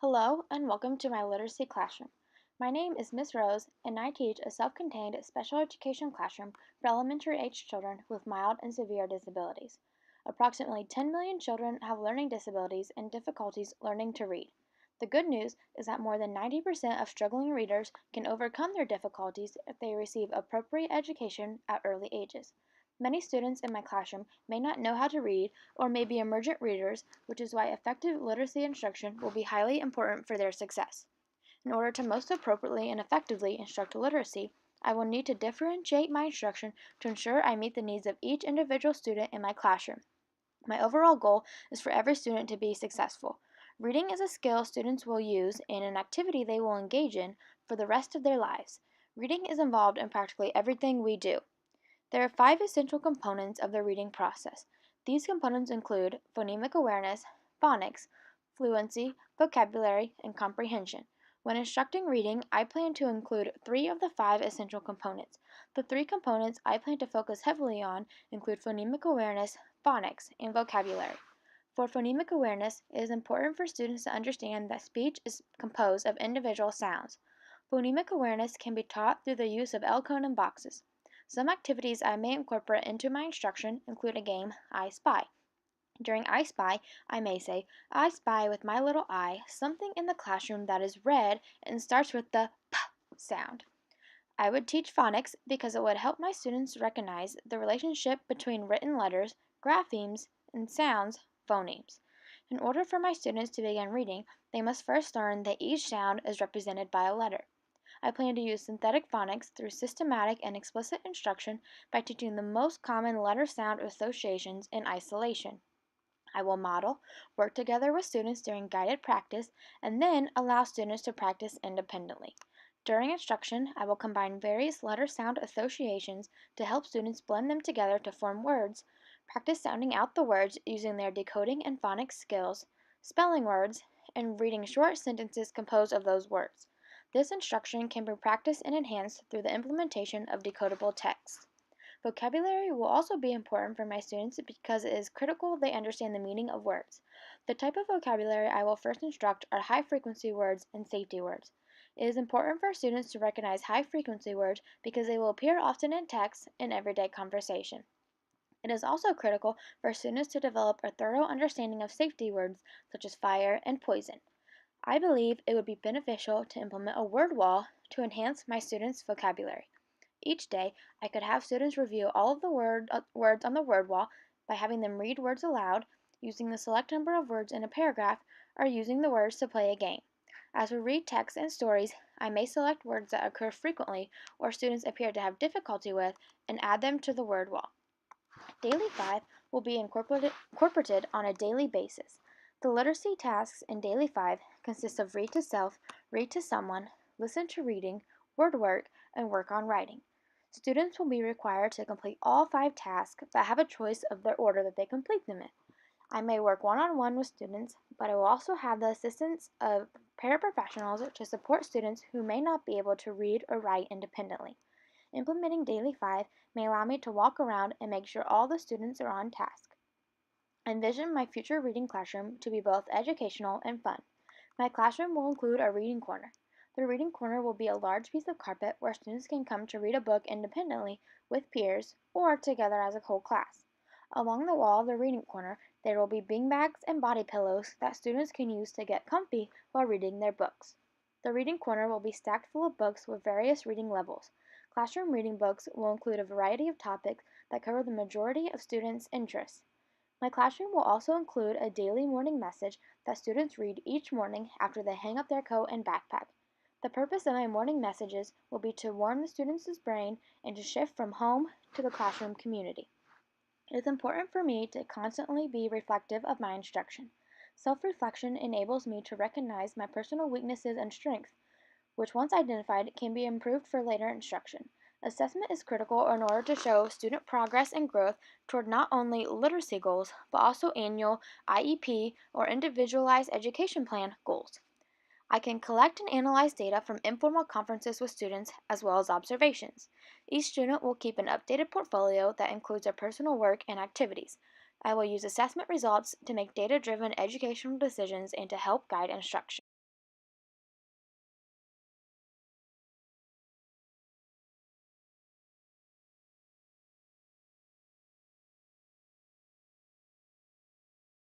Hello and welcome to my literacy classroom. My name is Miss Rose and I teach a self-contained special education classroom for elementary age children with mild and severe disabilities. Approximately 10 million children have learning disabilities and difficulties learning to read. The good news is that more than 90% of struggling readers can overcome their difficulties if they receive appropriate education at early ages. Many students in my classroom may not know how to read or may be emergent readers, which is why effective literacy instruction will be highly important for their success. In order to most appropriately and effectively instruct literacy, I will need to differentiate my instruction to ensure I meet the needs of each individual student in my classroom. My overall goal is for every student to be successful. Reading is a skill students will use and an activity they will engage in for the rest of their lives. Reading is involved in practically everything we do. There are 5 essential components of the reading process. These components include phonemic awareness, phonics, fluency, vocabulary, and comprehension. When instructing reading, I plan to include 3 of the 5 essential components. The 3 components I plan to focus heavily on include phonemic awareness, phonics, and vocabulary. For phonemic awareness, it is important for students to understand that speech is composed of individual sounds. Phonemic awareness can be taught through the use of L-cone and boxes. Some activities I may incorporate into my instruction include a game, I Spy. During I Spy, I may say, I spy with my little eye something in the classroom that is red and starts with the P sound. I would teach phonics because it would help my students recognize the relationship between written letters, graphemes, and sounds, phonemes. In order for my students to begin reading, they must first learn that each sound is represented by a letter. I plan to use synthetic phonics through systematic and explicit instruction by teaching the most common letter-sound associations in isolation. I will model, work together with students during guided practice, and then allow students to practice independently. During instruction, I will combine various letter-sound associations to help students blend them together to form words, practice sounding out the words using their decoding and phonics skills, spelling words, and reading short sentences composed of those words. This instruction can be practiced and enhanced through the implementation of decodable text. Vocabulary will also be important for my students because it is critical they understand the meaning of words. The type of vocabulary I will first instruct are high-frequency words and safety words. It is important for students to recognize high-frequency words because they will appear often in text and everyday conversation. It is also critical for students to develop a thorough understanding of safety words such as fire and poison. I believe it would be beneficial to implement a word wall to enhance my students' vocabulary. Each day, I could have students review all of the words on the word wall by having them read words aloud, using the select number of words in a paragraph, or using the words to play a game. As we read texts and stories, I may select words that occur frequently or students appear to have difficulty with and add them to the word wall. Daily 5 will be incorporated on a daily basis. The literacy tasks in Daily 5 consist of read to self, read to someone, listen to reading, word work, and work on writing. Students will be required to complete all 5 tasks but have a choice of the order that they complete them in. I may work one-on-one with students, but I will also have the assistance of paraprofessionals to support students who may not be able to read or write independently. Implementing Daily 5 may allow me to walk around and make sure all the students are on task. I envision my future reading classroom to be both educational and fun. My classroom will include a reading corner. The reading corner will be a large piece of carpet where students can come to read a book independently with peers or together as a whole class. Along the wall of the reading corner, there will be beanbags and body pillows that students can use to get comfy while reading their books. The reading corner will be stacked full of books with various reading levels. Classroom reading books will include a variety of topics that cover the majority of students' interests. My classroom will also include a daily morning message that students read each morning after they hang up their coat and backpack. The purpose of my morning messages will be to warm the students' brain and to shift from home to the classroom community. It is important for me to constantly be reflective of my instruction. Self-reflection enables me to recognize my personal weaknesses and strengths, which once identified can be improved for later instruction. Assessment is critical in order to show student progress and growth toward not only literacy goals, but also annual IEP or Individualized Education Plan goals. I can collect and analyze data from informal conferences with students as well as observations. Each student will keep an updated portfolio that includes their personal work and activities. I will use assessment results to make data-driven educational decisions and to help guide instruction.